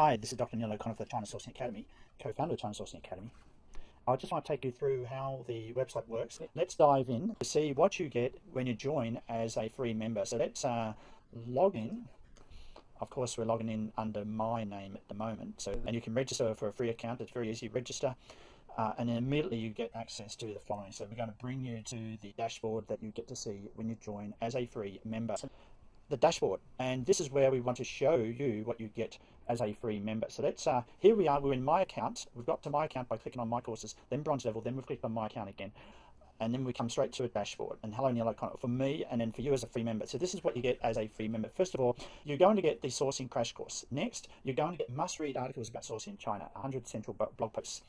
Hi, this is Dr. Neil O'Connor for the China Sourcing Academy, co-founder of China Sourcing Academy. I just want to take you through how the website works. Let's dive in to see what you get when you join as a free member. So let's log in. Of course, we're logging in under my name at the moment. And you can register for a free account. It's very easy to register. And then immediately you get access to the following. So we're going to bring you to the dashboard that you get to see when you join as a free member. The dashboard, and this is where we want to show you what you get as a free member. So let's here we are, we're in my account. We've got to my account by clicking on my courses, then bronze level, then we've clicked on my account again, and then we come straight to a dashboard. And hello, Neil O'Connor for me, and then for you as a free member. So this is what you get as a free member. First of all, you're going to get the sourcing crash course. Next, you're going to get must-read articles about sourcing in China, 100 central blog posts.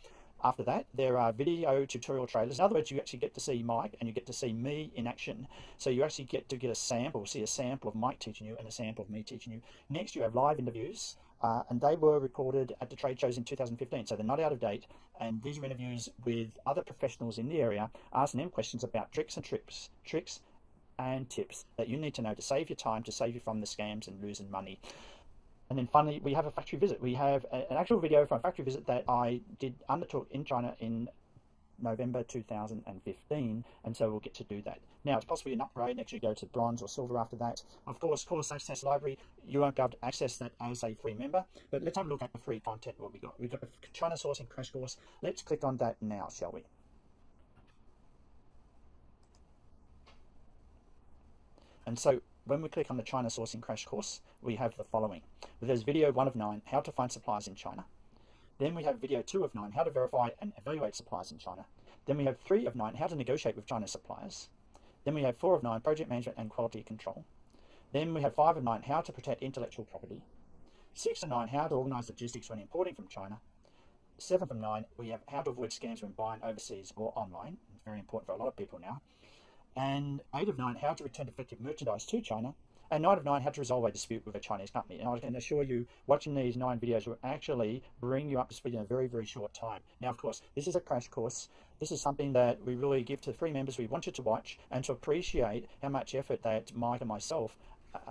After that, there are video tutorial trailers. In other words, you actually get to see Mike and you get to see me in action. So you actually get to get a sample, see a sample of Mike teaching you and a sample of me teaching you. Next, you have live interviews, and they were recorded at the trade shows in 2015, so they're not out of date. And these are interviews with other professionals in the area, asking them questions about tricks and tips that you need to know to save your time, to save you from the scams and losing money. And then finally, we have a factory visit. We have an actual video from a factory visit that I undertook in China in November 2015, and so we'll get to do that. Now, it's possibly an upgrade. Next, you go to bronze or silver after that. Of course, course access library, you won't be able to access that as a free member, but let's have a look at the free content, what we got. We've got the China Sourcing Crash Course. Let's click on that now, shall we? And so, when we click on the China Sourcing Crash Course, we have the following. There's video 1 of 9, how to find suppliers in China. Then we have video 2 of 9, how to verify and evaluate suppliers in China. Then we have 3 of 9, how to negotiate with China's suppliers. Then we have 4 of 9, project management and quality control. Then we have 5 of 9, how to protect intellectual property. 6 of 9, how to organize logistics when importing from China. 7 of 9, we have how to avoid scams when buying overseas or online. It's very important for a lot of people now. And 8 of 9, how to return defective merchandise to China. And 9 of 9, how to resolve a dispute with a Chinese company. And I can assure you, watching these 9 videos will actually bring you up to speed in a very, very short time. Now, of course, this is a crash course. This is something that we really give to the free members. We want you to watch and to appreciate how much effort that Mike and myself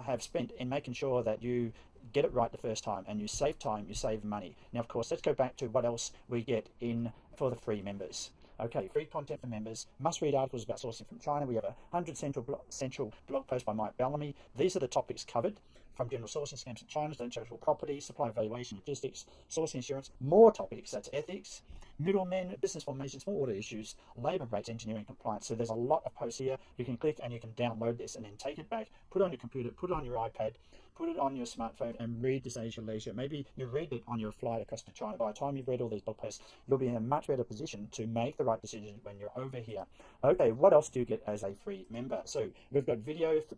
have spent in making sure that you get it right the first time, and you save time, you save money. Now, of course, let's go back to what else we get in for the free members. Okay, free content for members, must-read articles about sourcing from China. We have 100 central blog posts by Mike Bellamy. These are the topics covered, from general sourcing scams in China, intellectual property, supply evaluation, logistics, sourcing insurance, more topics, that's ethics, middlemen, business formation, small order issues, labour rates, engineering compliance. So there's a lot of posts here. You can click and you can download this and then take it back, put it on your computer, put it on your iPad, put it on your smartphone and read this at your leisure. Maybe you read it on your flight across to China. By the time you've read all these blog posts, you'll be in a much better position to make the right decision when you're over here. Okay, what else do you get as a free member? So we've got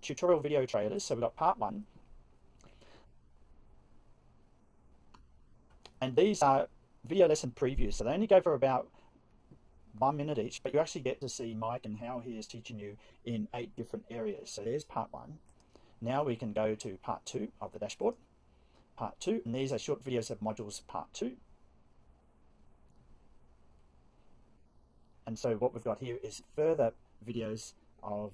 tutorial video trailers. So we've got part 1. And these are video lesson previews. So they only go for about 1 minute each, but you actually get to see Mike and how he is teaching you in 8 different areas. So there's part 1. Now we can go to part 2 of the dashboard. Part 2, and these are short videos of modules part 2. And so what we've got here is further videos of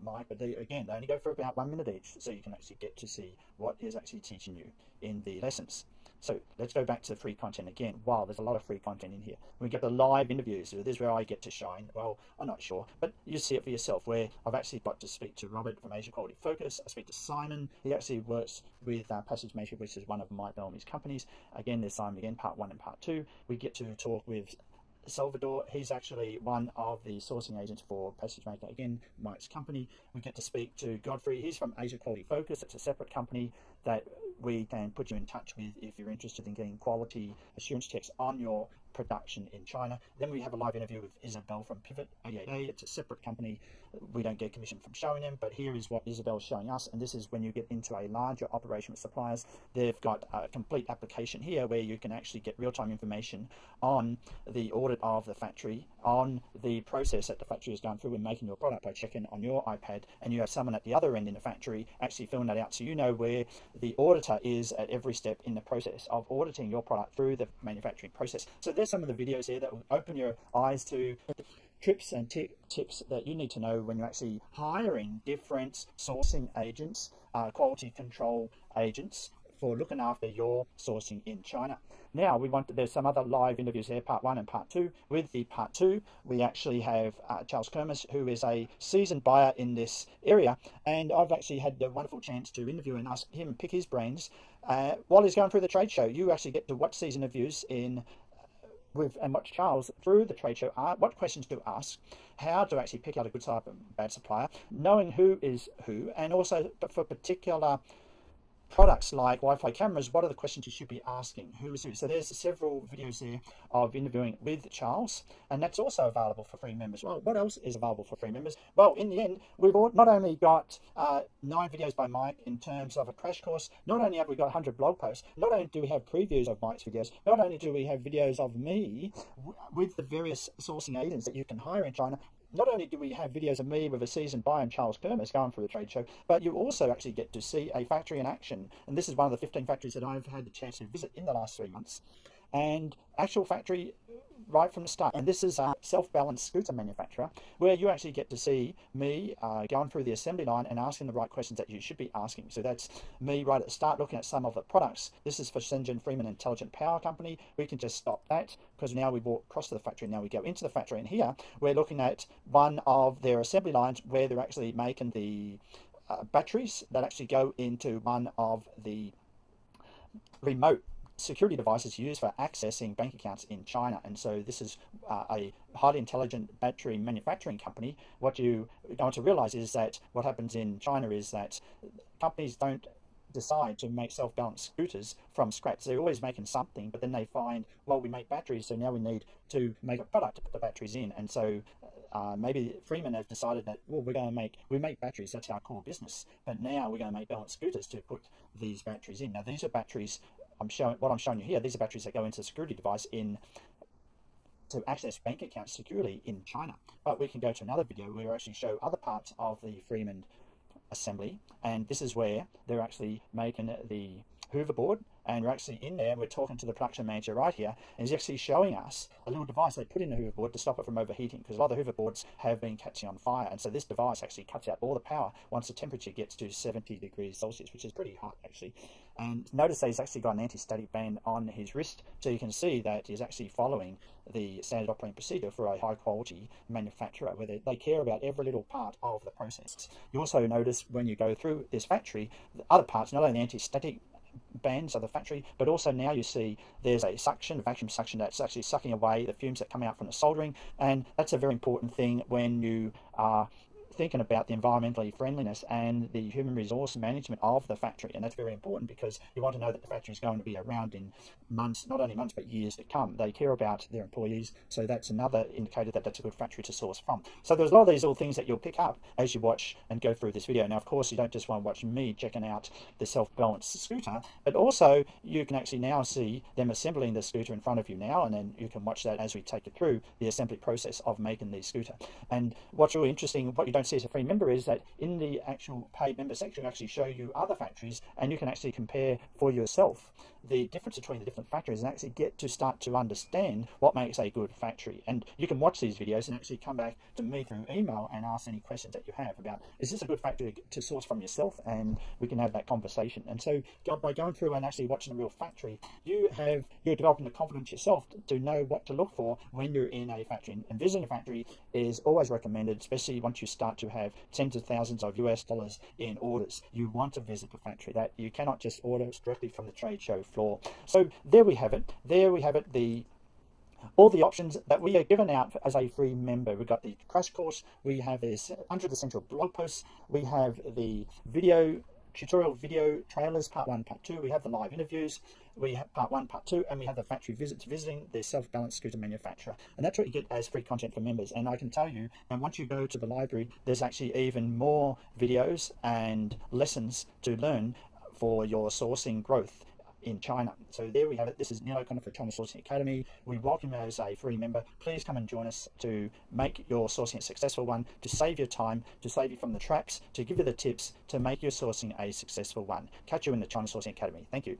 Mike, but they only go for about 1 minute each, so you can actually get to see what he's actually teaching you in the lessons. So let's go back to the free content again. Wow, there's a lot of free content in here. We get the live interviews. So this is where I get to shine. Well, I'm not sure, but you see it for yourself, where I've actually got to speak to Robert from Asia Quality Focus. I speak to Simon. He actually works with Passage Maker, which is one of Mike Bellamy's companies. Again, there's Simon again, part 1 and part 2. We get to talk with Salvador. He's actually one of the sourcing agents for Passage Maker, again, Mike's company. We get to speak to Godfrey. He's from Asia Quality Focus. It's a separate company that we can put you in touch with if you're interested in getting quality assurance checks on your production in China. Then we have a live interview with Isabel from Pivot 88A. It's a separate company. We don't get commission from showing them, but here is what Isabel's showing us, and this is when you get into a larger operation with suppliers. They've got a complete application here where you can actually get real-time information on the audit of the factory, on the process that the factory has gone through in making your product by checking on your iPad, and you have someone at the other end in the factory actually filling that out, so you know where the auditor is at every step in the process of auditing your product through the manufacturing process. So there's some of the videos here that will open your eyes to trips and tips that you need to know when you're actually hiring different sourcing agents, quality control agents for looking after your sourcing in China. Now there's some other live interviews there, part 1 and part 2. With the part 2, we actually have Charles Kermis, who is a seasoned buyer in this area, and I've actually had the wonderful chance to interview and ask him, pick his brains while he's going through the trade show. You actually get to watch these interviews and watch Charles through the trade show, what questions to ask, how to actually pick out a good type of bad supplier, knowing who is who, and also for particular products like Wi-Fi cameras, what are the questions you should be asking? Who is who? So there's several videos there of interviewing with Charles, and that's also available for free members. Well, what else is available for free members? Well, in the end, we've not only got 9 videos by Mike in terms of a crash course, not only have we got 100 blog posts, not only do we have previews of Mike's videos, not only do we have videos of me with the various sourcing agents that you can hire in China, not only do we have videos of me with a seasoned buyer and Charles Kermis going through the trade show, but you also actually get to see a factory in action. And this is one of the 15 factories that I've had the chance to visit in the last 3 months. And actual factory right from the start. And this is a self-balanced scooter manufacturer where you actually get to see me going through the assembly line and asking the right questions that you should be asking. So that's me right at the start looking at some of the products. This is for Shenzhen Freeman Intelligent Power Company. We can just stop that because now we walk across to the factory. Now we go into the factory, and here we're looking at one of their assembly lines where they're actually making the batteries that actually go into one of the remote security devices used for accessing bank accounts in China. And so this is a highly intelligent battery manufacturing company. What you going to realize is that what happens in China is that companies don't decide to make self-balanced scooters from scratch. They're always making something, but then they find, well, we make batteries, so now we need to make a product to put the batteries in. And so maybe Freeman has decided that, well, we make batteries, that's our core business, but now we're going to make balanced scooters to put these batteries in. Now these are batteries, what I'm showing you here, these are batteries that go into a security device to access bank accounts securely in China. But we can go to another video where we actually show other parts of the Freeman assembly, and this is where they're actually making the hoverboard, and we're actually in there, we're talking to the production manager right here, and he's actually showing us a little device they put in the hoverboard to stop it from overheating, because a lot of the hoverboards have been catching on fire, and so this device actually cuts out all the power once the temperature gets to 70 degrees Celsius, which is pretty hot actually. And notice that he's actually got an anti-static band on his wrist, so you can see that he's actually following the standard operating procedure for a high quality manufacturer, where they care about every little part of the process. You also notice when you go through this factory, the other parts, not only the anti-static bands of the factory, but also now you see there's a vacuum suction that's actually sucking away the fumes that come out from the soldering, and that's a very important thing when you are thinking about the environmentally friendliness and the human resource management of the factory. And that's very important because you want to know that the factory is going to be around in months, not only months, but years to come. They care about their employees, so that's another indicator that that's a good factory to source from. So there's a lot of these little things that you'll pick up as you watch and go through this video. Now, of course, you don't just want to watch me checking out the self-balanced scooter, but also you can actually now see them assembling the scooter in front of you now, and then you can watch that as we take you through the assembly process of making the scooter. And what's really interesting, what you don't see as a free member, is that in the actual paid member section we actually show you other factories, and you can actually compare for yourself the difference between the different factories and actually get to start to understand what makes a good factory. And you can watch these videos and actually come back to me through email and ask any questions that you have about, is this a good factory to source from yourself, and we can have that conversation. And so by going through and actually watching a real factory, you're developing the confidence yourself to know what to look for when you're in a factory. And visiting a factory is always recommended, especially once you start to have tens of thousands of US dollars in orders. You want to visit the factory. That you cannot just order directly from the trade show floor. So there we have it. There we have it. All the options that we are given out as a free member. We've got the crash course. We have this 100 essential blog posts. We have the tutorial video trailers, part 1, part 2. We have the live interviews. We have part 1, part 2, and we have the factory visits visiting the self-balanced scooter manufacturer. And that's what you get as free content for members. And I can tell you, and once you go to the library, there's actually even more videos and lessons to learn for your sourcing growth in China. So there we have it. This is Neil O'Connor for China Sourcing Academy. We welcome you as a free member. Please come and join us to make your sourcing a successful one, to save your time, to save you from the traps, to give you the tips to make your sourcing a successful one. Catch you in the China Sourcing Academy. Thank you.